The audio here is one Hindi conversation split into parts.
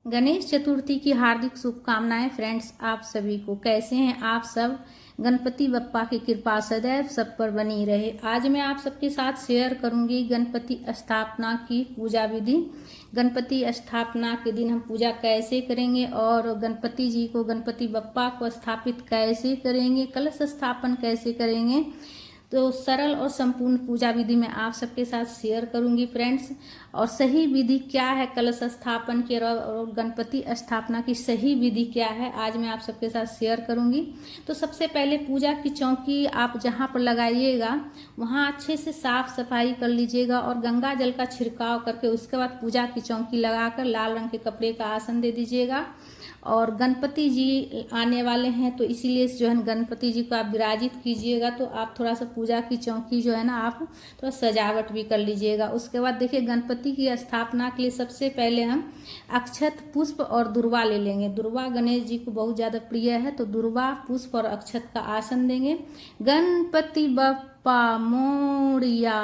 गणेश चतुर्थी की हार्दिक शुभकामनाएं फ्रेंड्स। आप सभी को कैसे हैं आप सब। गणपति बप्पा की कृपा सदैव सब पर बनी रहे। आज मैं आप सबके साथ शेयर करूंगी गणपति स्थापना की पूजा विधि। गणपति स्थापना के दिन हम पूजा कैसे करेंगे और गणपति जी को, गणपति बप्पा को स्थापित कैसे करेंगे, कलश स्थापन कैसे करेंगे, तो सरल और संपूर्ण पूजा विधि मैं आप सबके साथ शेयर करूंगी फ्रेंड्स। और सही विधि क्या है कलश स्थापन की और गणपति स्थापना की सही विधि क्या है, आज मैं आप सबके साथ शेयर करूंगी। तो सबसे पहले पूजा की चौकी आप जहां पर लगाइएगा वहां अच्छे से साफ सफाई कर लीजिएगा और गंगा जल का छिड़काव करके उसके बाद पूजा की चौकी लगाकर लाल रंग के कपड़े का आसन दे दीजिएगा। और गणपति जी आने वाले हैं तो इसीलिए जो है गणपति जी को आप विराजित कीजिएगा। तो आप थोड़ा सा पूजा की चौकी जो है ना आप थोड़ा सजावट भी कर लीजिएगा। उसके बाद देखिए गणपति की स्थापना के लिए सबसे पहले हम अक्षत, पुष्प और दुर्वा ले लेंगे। दुर्वा गणेश जी को बहुत ज़्यादा प्रिय है तो दुर्वा, पुष्प और अक्षत का आसन देंगे। गणपति बप्पा मोरिया,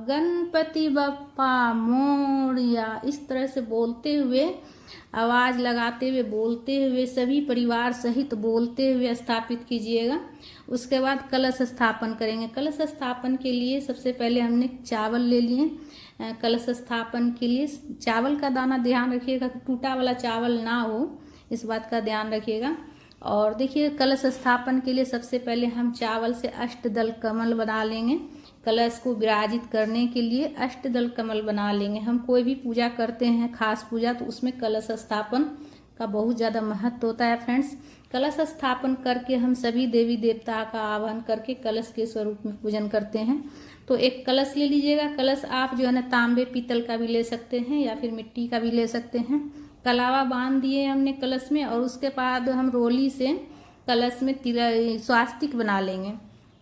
गणपति बप्पा मोरिया, इस तरह से बोलते हुए, आवाज लगाते हुए, बोलते हुए, सभी परिवार सहित बोलते हुए स्थापित कीजिएगा। उसके बाद कलश स्थापन करेंगे। कलश स्थापन के लिए सबसे पहले हमने चावल ले लिए। कलश स्थापन के लिए चावल का दाना ध्यान रखिएगा कि टूटा वाला चावल ना हो, इस बात का ध्यान रखिएगा। और देखिए कलश स्थापन के लिए सबसे पहले हम चावल से अष्टदल कमल बना लेंगे। कलश को विराजित करने के लिए अष्टदल कमल बना लेंगे। हम कोई भी पूजा करते हैं खास पूजा तो उसमें कलश स्थापन का बहुत ज़्यादा महत्व होता है फ्रेंड्स। कलश स्थापन करके हम सभी देवी देवता का आवाहन करके कलश के स्वरूप में पूजन करते हैं। तो एक कलश ले लीजिएगा। कलश आप जो है ना तांबे पीतल का भी ले सकते हैं या फिर मिट्टी का भी ले सकते हैं। कलावा बांध दिए हमने कलश में और उसके बाद हम रोली से कलश में स्वास्तिक बना लेंगे।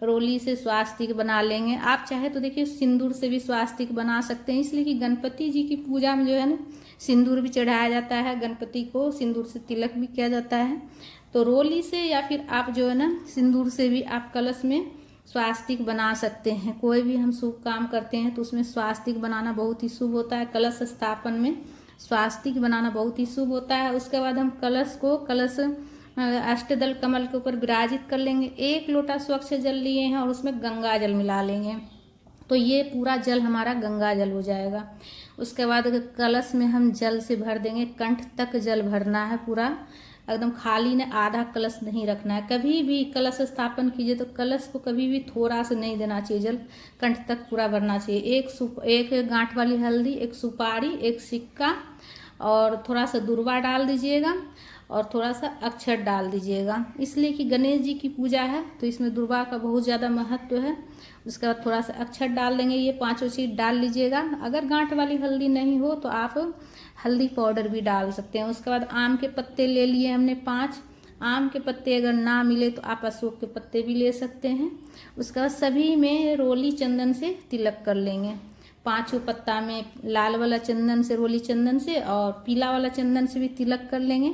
रोली से स्वास्तिक बना लेंगे। आप चाहे तो देखिए सिंदूर से भी स्वास्तिक बना सकते हैं, इसलिए कि गणपति जी की पूजा में जो है ना सिंदूर भी चढ़ाया जाता है। गणपति को सिंदूर से तिलक भी किया जाता है। तो रोली से या फिर आप जो है ना सिंदूर से भी आप कलश में स्वास्तिक बना सकते हैं। कोई भी हम शुभ काम करते हैं तो उसमें स्वास्तिक बनाना बहुत ही शुभ होता है। कलश स्थापन में स्वास्तिक बनाना बहुत ही शुभ होता है। उसके बाद हम कलश अष्टदल कमल के ऊपर विराजित कर लेंगे। 1 लोटा स्वच्छ जल लिए हैं और उसमें गंगा जल मिला लेंगे, तो ये पूरा जल हमारा गंगा जल हो जाएगा। उसके बाद कलश में हम जल से भर देंगे, कंठ तक जल भरना है पूरा, एकदम खाली ने आधा कलश नहीं रखना है। कभी भी कलश स्थापन कीजिए तो कलश को कभी भी थोड़ा सा नहीं देना चाहिए, जल कंठ तक पूरा भरना चाहिए। एक गांठ वाली हल्दी, एक सुपारी, एक सिक्का और थोड़ा सा दुर्वा डाल दीजिएगा और थोड़ा सा अक्षत डाल दीजिएगा, इसलिए कि गणेश जी की पूजा है तो इसमें दुर्वा का बहुत ज़्यादा महत्व है। उसके बाद थोड़ा सा अक्षत डाल देंगे। ये 5 चीज़ डाल लीजिएगा। अगर गांठ वाली हल्दी नहीं हो तो आप हल्दी पाउडर भी डाल सकते हैं। उसके बाद आम के पत्ते ले लिए हमने 5। आम के पत्ते अगर ना मिले तो आप अशोक के पत्ते भी ले सकते हैं। उसके बाद सभी में रोली चंदन से तिलक कर लेंगे। 5 पत्ता में लाल वाला चंदन से, रोली चंदन से और पीला वाला चंदन से भी तिलक कर लेंगे।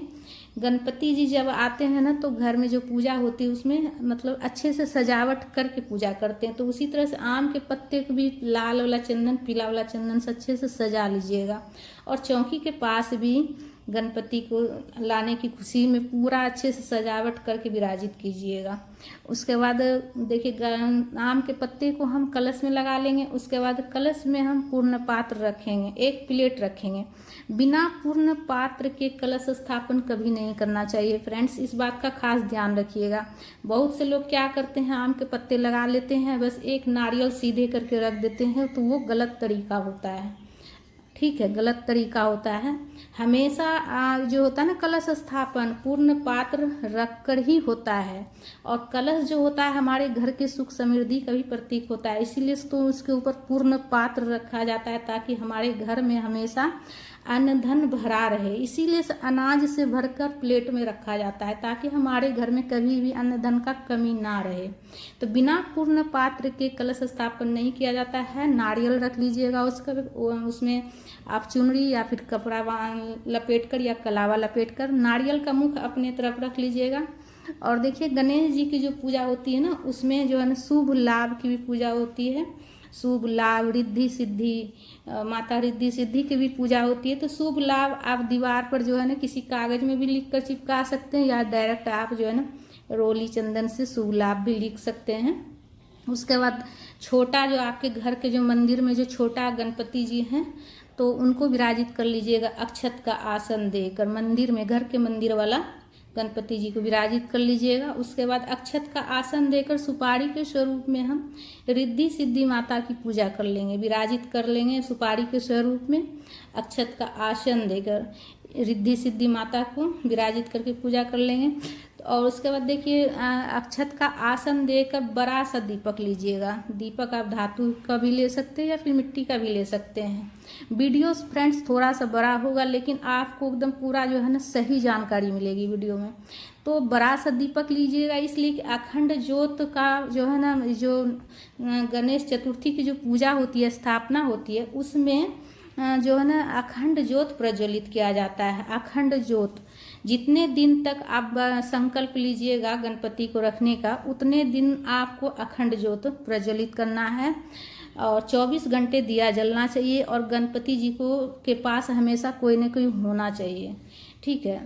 गणपति जी जब आते हैं ना तो घर में जो पूजा होती है उसमें मतलब अच्छे से सजावट करके पूजा करते हैं, तो उसी तरह से आम के पत्ते को भी लाल वाला चंदन, पीला वाला चंदन से अच्छे से सजा लीजिएगा। और चौकी के पास भी गणपति को लाने की खुशी में पूरा अच्छे से सजावट करके विराजित कीजिएगा। उसके बाद देखिए आम के पत्ते को हम कलश में लगा लेंगे। उसके बाद कलश में हम पूर्ण पात्र रखेंगे, 1 प्लेट रखेंगे। बिना पूर्ण पात्र के कलश स्थापन कभी नहीं करना चाहिए फ्रेंड्स, इस बात का खास ध्यान रखिएगा। बहुत से लोग क्या करते हैं, आम के पत्ते लगा लेते हैं, बस एक नारियल सीधे करके रख देते हैं, तो वो गलत तरीका होता है। ठीक है, गलत तरीका होता है। हमेशा जो होता है ना कलश स्थापन पूर्ण पात्र रख कर ही होता है। और कलश जो होता है हमारे घर के सुख समृद्धि का भी प्रतीक होता है, इसीलिए तो उसके ऊपर पूर्ण पात्र रखा जाता है ताकि हमारे घर में हमेशा अन्न धन भरा रहे। इसीलिए अनाज से भरकर प्लेट में रखा जाता है ताकि हमारे घर में कभी भी अन्न धन का कमी ना रहे। तो बिना पूर्ण पात्र के कलश स्थापन नहीं किया जाता है। नारियल रख लीजिएगा, उसमें आप चुनरी या फिर कपड़ा लपेट कर या कलावा लपेट कर नारियल का मुख अपने तरफ रख लीजिएगा। और देखिए गणेश जी की जो पूजा होती है ना, उसमें जो है ना शुभ लाभ की भी पूजा होती है। शुभ लाभ, रिद्धि सिद्धि, माता रिद्धि सिद्धि की भी पूजा होती है। तो शुभ लाभ आप दीवार पर जो है ना किसी कागज में भी लिख कर चिपका सकते हैं, या डायरेक्ट आप जो है ना रोली चंदन से शुभ लाभ भी लिख सकते हैं। उसके बाद छोटा जो आपके घर के जो मंदिर में जो छोटा गणपति जी हैं, तो उनको विराजित कर लीजिएगा अक्षत का आसन देकर। मंदिर में, घर के मंदिर वाला गणपति जी को विराजित कर लीजिएगा। उसके बाद अक्षत का आसन देकर सुपारी के स्वरूप में हम रिद्धि सिद्धि माता की पूजा कर लेंगे, विराजित कर लेंगे सुपारी के स्वरूप में। अक्षत का आसन देकर रिद्धि सिद्धि माता को विराजित करके पूजा कर लेंगे। और उसके बाद देखिए अक्षत का आसन देकर बड़ा सा दीपक लीजिएगा। दीपक आप धातु का भी ले सकते हैं या फिर मिट्टी का भी ले सकते हैं। वीडियो फ्रेंड्स थोड़ा सा बड़ा होगा, लेकिन आपको एकदम पूरा जो है ना सही जानकारी मिलेगी वीडियो में। तो बड़ा सा दीपक लीजिएगा, इसलिए कि अखंड ज्योत का जो है ना, जो गणेश चतुर्थी की जो पूजा होती है, स्थापना होती है, उसमें जो है ना अखंड ज्योत प्रज्वलित किया जाता है। अखंड ज्योत जितने दिन तक आप संकल्प लीजिएगा गणपति को रखने का, उतने दिन आपको अखंड ज्योत प्रज्वलित करना है। और 24 घंटे दिया जलना चाहिए, और गणपति जी को के पास हमेशा कोई न कोई होना चाहिए, ठीक है।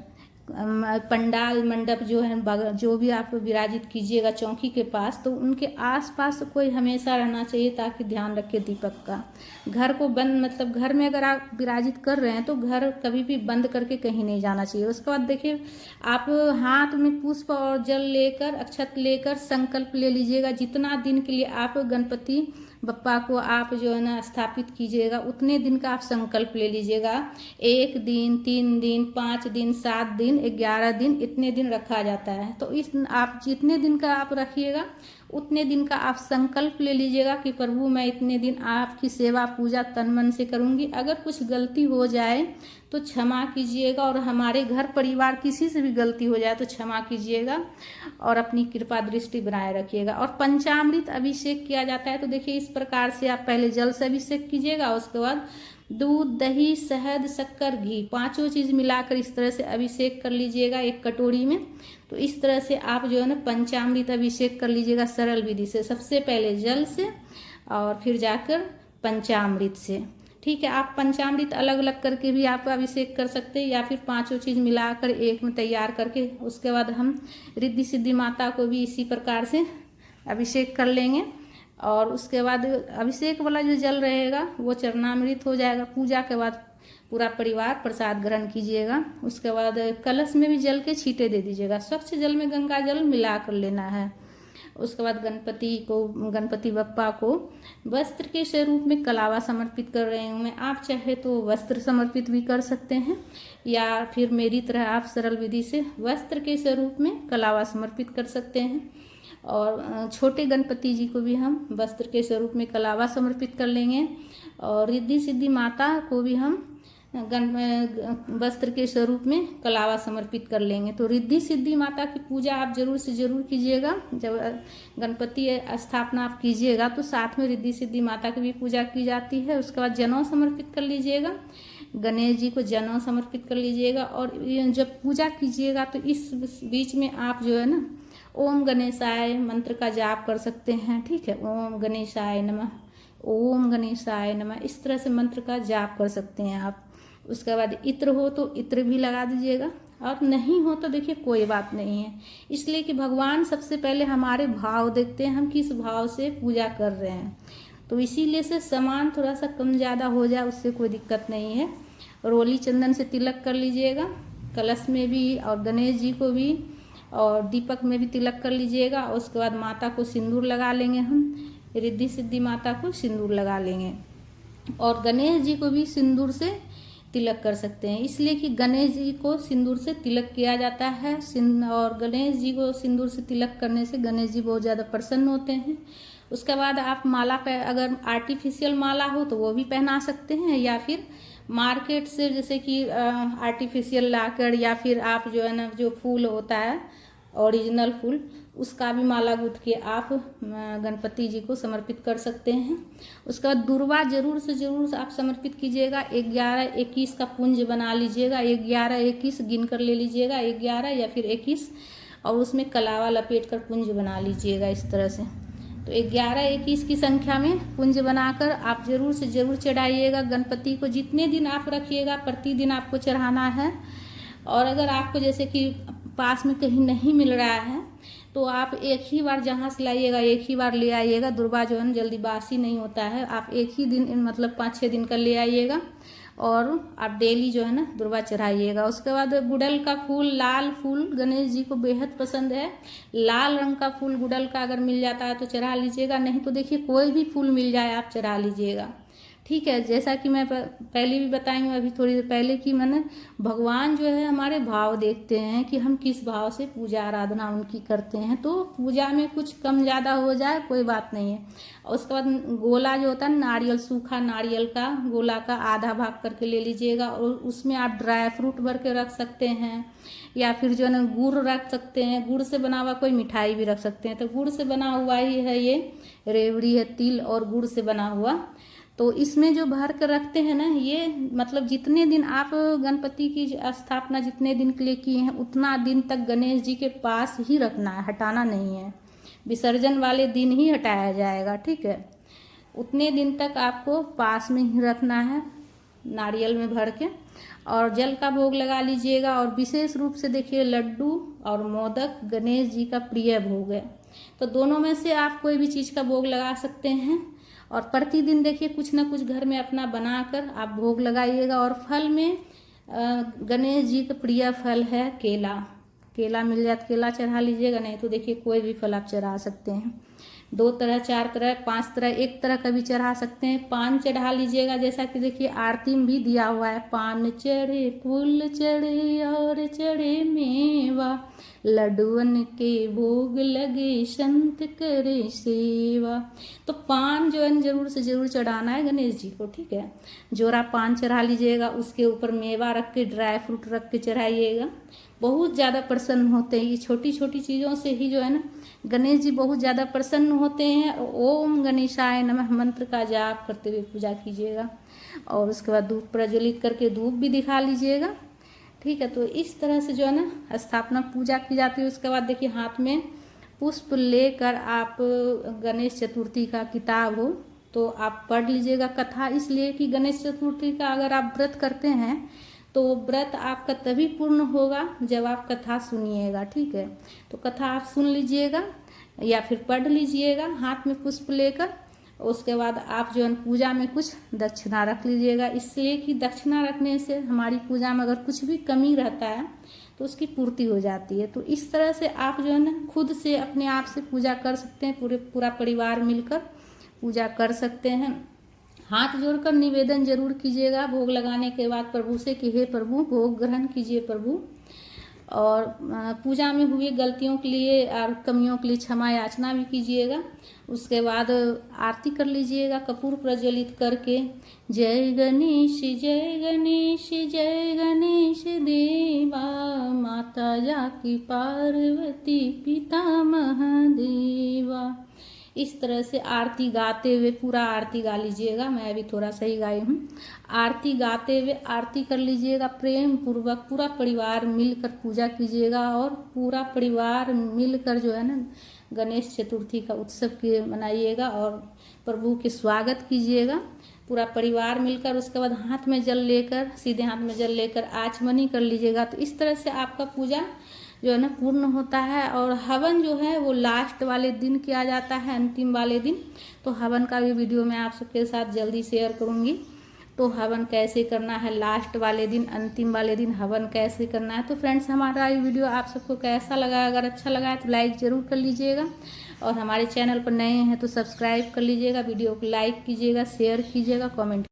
पंडाल मंडप जो है, जो भी आप विराजित कीजिएगा चौकी के पास, तो उनके आसपास कोई हमेशा रहना चाहिए, ताकि ध्यान रखे दीपक का। घर को बंद, मतलब घर में अगर आप विराजित कर रहे हैं तो घर कभी भी बंद करके कहीं नहीं जाना चाहिए। उसके बाद देखिए आप हाथ में पुष्प और जल लेकर, अक्षत लेकर संकल्प ले लीजिएगा। जितना दिन के लिए आप गणपति बप्पा को आप जो है ना स्थापित कीजिएगा, उतने दिन का आप संकल्प ले लीजिएगा। 1 दिन, 3 दिन, 5 दिन, 7 दिन, 11 दिन, इतने दिन रखा जाता है। तो इस आप जितने दिन का आप रखिएगा, उतने दिन का आप संकल्प ले लीजिएगा कि प्रभु मैं इतने दिन आपकी सेवा पूजा तन मन से करूंगी। अगर कुछ गलती हो जाए तो क्षमा कीजिएगा, और हमारे घर परिवार किसी से भी गलती हो जाए तो क्षमा कीजिएगा, और अपनी कृपा दृष्टि बनाए रखिएगा। और पंचामृत अभिषेक किया जाता है। तो देखिए इस प्रकार से आप पहले जल से अभिषेक कीजिएगा, उसके बाद दूध, दही, शहद, शक्कर, घी, पांचों चीज मिलाकर इस तरह से अभिषेक कर लीजिएगा एक कटोरी में। तो इस तरह से आप जो है ना पंचामृत अभिषेक कर लीजिएगा सरल विधि से। सबसे पहले जल से और फिर जाकर पंचामृत से, ठीक है। आप पंचामृत अलग अलग करके भी आप अभिषेक कर सकते हैं, या फिर पांचों चीज मिलाकर एक में तैयार करके उसके बाद हम रिद्धि सिद्धि माता को भी इसी प्रकार से अभिषेक कर लेंगे। और उसके बाद अभिषेक वाला जो जल रहेगा वो चरणामृत हो जाएगा। पूजा के बाद पूरा परिवार प्रसाद ग्रहण कीजिएगा। उसके बाद कलश में भी जल के छींटे दे दीजिएगा। स्वच्छ जल में गंगा जल मिला कर लेना है। उसके बाद गणपति बप्पा को वस्त्र के स्वरूप में कलावा समर्पित कर रही हूँ मैं। आप चाहे तो वस्त्र समर्पित भी कर सकते हैं, या फिर मेरी तरह आप सरल विधि से वस्त्र के स्वरूप में कलावा समर्पित कर सकते हैं। और छोटे गणपति जी को भी हम वस्त्र के स्वरूप में कलावा समर्पित कर लेंगे। और रिद्धि सिद्धि माता को भी हम वस्त्र के स्वरूप में कलावा समर्पित कर लेंगे। तो रिद्धि सिद्धि माता की पूजा आप जरूर से जरूर कीजिएगा। जब गणपति स्थापना आप कीजिएगा तो साथ में रिद्धि सिद्धि माता की भी पूजा की जाती है। उसके बाद जनेऊ समर्पित कर लीजिएगा, गणेश जी को जनेऊ समर्पित कर लीजिएगा। और जब पूजा कीजिएगा तो इस बीच में आप जो है ना ओम गणेशाय मंत्र का जाप कर सकते हैं, ठीक है। ओम गणेशाय नमः, ओम गणेशाय नमः, इस तरह से मंत्र का जाप कर सकते हैं आप। उसके बाद इत्र हो तो इत्र भी लगा दीजिएगा, और नहीं हो तो देखिए कोई बात नहीं है। इसलिए कि भगवान सबसे पहले हमारे भाव देखते हैं, हम किस भाव से पूजा कर रहे हैं। तो इसीलिए से सामान थोड़ा सा कम ज़्यादा हो जाए उससे कोई दिक्कत नहीं है। रोली चंदन से तिलक कर लीजिएगा, कलश में भी और गणेश जी को भी, और दीपक में भी तिलक कर लीजिएगा। और उसके बाद माता को सिंदूर लगा लेंगे, हम रिद्धि सिद्धि माता को सिंदूर लगा लेंगे। और गणेश जी को भी सिंदूर से तिलक कर सकते हैं, इसलिए कि गणेश जी को सिंदूर से तिलक किया जाता है। और गणेश जी को सिंदूर से तिलक करने से गणेश जी बहुत ज़्यादा प्रसन्न होते हैं। उसके बाद आप माला पे अगर आर्टिफिशियल माला हो तो वो भी पहना सकते हैं, या फिर मार्केट से जैसे कि आर्टिफिशियल लाकर, या फिर आप जो है ना जो फूल होता है ओरिजिनल फूल, उसका भी माला गूंथ के आप गणपति जी को समर्पित कर सकते हैं। उसके बाद दुर्वा जरूर से जरूर आप समर्पित कीजिएगा। 11-21 का पुंज बना लीजिएगा, 11-21 गिन कर ले लीजिएगा, 11 या फिर 21। और उसमें कलावा लपेट कर कुंज बना लीजिएगा इस तरह से। तो 11-21 की संख्या में कुंज बनाकर आप ज़रूर से ज़रूर चढ़ाइएगा गणपति को। जितने दिन आप रखिएगा प्रतिदिन आपको चढ़ाना है। और अगर आपको जैसे कि पास में कहीं नहीं मिल रहा है तो आप एक ही बार जहाँ से लाइएगा एक ही बार ले आइएगा। दुर्वा जो है जल्दी बासी नहीं होता है। आप एक ही दिन मतलब 5-6 दिन का ले आइएगा और आप डेली जो है ना दुर्वा चढ़ाइएगा। उसके बाद गुड़हल का फूल, लाल फूल गणेश जी को बेहद पसंद है। लाल रंग का फूल गुड़हल का अगर मिल जाता है तो चढ़ा लीजिएगा, नहीं तो देखिए कोई भी फूल मिल जाए आप चढ़ा लीजिएगा, ठीक है। जैसा कि मैं पहले भी बताई हूँ अभी थोड़ी देर पहले कि मैंने भगवान जो है हमारे भाव देखते हैं कि हम किस भाव से पूजा आराधना उनकी करते हैं। तो पूजा में कुछ कम ज़्यादा हो जाए कोई बात नहीं है। और उसके बाद गोला जो होता है नारियल, सूखा नारियल का गोला का आधा भाग करके ले लीजिएगा और उसमें आप ड्राई फ्रूट भर के रख सकते हैं या फिर जो है ना गुड़ रख सकते हैं। गुड़ से बना हुआ कोई मिठाई भी रख सकते हैं। तो गुड़ से बना हुआ ही है ये, रेवड़ी है, तिल और गुड़ से बना हुआ। तो इसमें जो भर कर रखते हैं ना, ये मतलब जितने दिन आप गणपति की स्थापना जितने दिन के लिए किए हैं उतना दिन तक गणेश जी के पास ही रखना है, हटाना नहीं है। विसर्जन वाले दिन ही हटाया जाएगा, ठीक है। उतने दिन तक आपको पास में ही रखना है नारियल में भर के। और जल का भोग लगा लीजिएगा। और विशेष रूप से देखिए लड्डू और मोदक गणेश जी का प्रिय भोग है। तो दोनों में से आप कोई भी चीज़ का भोग लगा सकते हैं। और प्रतिदिन देखिए कुछ ना कुछ घर में अपना बनाकर आप भोग लगाइएगा। और फल में गणेश जी का प्रिय फल है केला। केला मिल जाए तो केला चढ़ा लीजिएगा, नहीं तो देखिए कोई भी फल आप चढ़ा सकते हैं। 2 तरह, 4 तरह, 5 तरह, 1 तरह का भी चढ़ा सकते हैं। पान चढ़ा लीजिएगा, जैसा कि देखिए आरती में भी दिया हुआ है, पान चढ़े फूल चढ़े और चढ़े मेवा, लड्डुअन के भोग लगे संत करे सेवा। तो पान जो है जरूर से जरूर चढ़ाना है गणेश जी को, ठीक है। जोरा पान चढ़ा लीजिएगा, उसके ऊपर मेवा रख के ड्राई फ्रूट रख के चढ़ाइएगा। बहुत ज़्यादा प्रसन्न होते हैं। ये छोटी छोटी चीज़ों से ही जो है ना गणेश जी बहुत ज़्यादा प्रसन्न होते हैं। ओम गणेशाय नमः मंत्र का जाप करते हुए पूजा कीजिएगा। और उसके बाद धूप प्रज्वलित करके धूप भी दिखा लीजिएगा, ठीक है। तो इस तरह से जो है ना स्थापना पूजा की जाती है। उसके बाद देखिए हाथ में पुष्प लेकर आप गणेश चतुर्थी का किताब हो तो आप पढ़ लीजिएगा कथा। इसलिए कि गणेश चतुर्थी का अगर आप व्रत करते हैं तो व्रत आपका तभी पूर्ण होगा जब आप कथा सुनिएगा, ठीक है। तो कथा आप सुन लीजिएगा या फिर पढ़ लीजिएगा हाथ में पुष्प लेकर। उसके बाद आप जो है पूजा में कुछ दक्षिणा रख लीजिएगा। इसलिए कि दक्षिणा रखने से हमारी पूजा में अगर कुछ भी कमी रहता है तो उसकी पूर्ति हो जाती है। तो इस तरह से आप जो है ना खुद से अपने आप से पूजा कर सकते हैं। पूरा परिवार मिलकर पूजा कर सकते हैं। हाथ जोड़कर निवेदन जरूर कीजिएगा भोग लगाने के बाद प्रभु से कि हे प्रभु भोग ग्रहण कीजिए प्रभु। और पूजा में हुई गलतियों के लिए और कमियों के लिए क्षमा याचना भी कीजिएगा। उसके बाद आरती कर लीजिएगा कपूर प्रज्वलित करके। जय गणेश जय गणेश जय गणेश देवा, माता जाकी पार्वती पिता महादेवा। इस तरह से आरती गाते हुए पूरा आरती गा लीजिएगा। मैं अभी थोड़ा सही गाई हूँ। आरती गाते हुए आरती कर लीजिएगा प्रेम पूर्वक। पूरा परिवार मिलकर पूजा कीजिएगा और पूरा परिवार मिलकर जो है ना गणेश चतुर्थी का उत्सव के मनाइएगा और प्रभु के स्वागत कीजिएगा पूरा परिवार मिलकर। उसके बाद हाथ में जल लेकर, सीधे हाथ में जल लेकर आचमनी कर लीजिएगा। तो इस तरह से आपका पूजा जो है ना पूर्ण होता है। और हवन जो है वो लास्ट वाले दिन किया जाता है, अंतिम वाले दिन। तो हवन का भी वीडियो मैं आप सबके साथ जल्दी शेयर करूँगी। तो हवन कैसे करना है लास्ट वाले दिन, अंतिम वाले दिन हवन कैसे करना है। तो फ्रेंड्स हमारा ये वीडियो आप सबको कैसा लगा? अगर अच्छा लगा है तो लाइक ज़रूर कर लीजिएगा। और हमारे चैनल पर नए हैं तो सब्सक्राइब कर लीजिएगा। वीडियो को लाइक कीजिएगा, शेयर कीजिएगा, कमेंट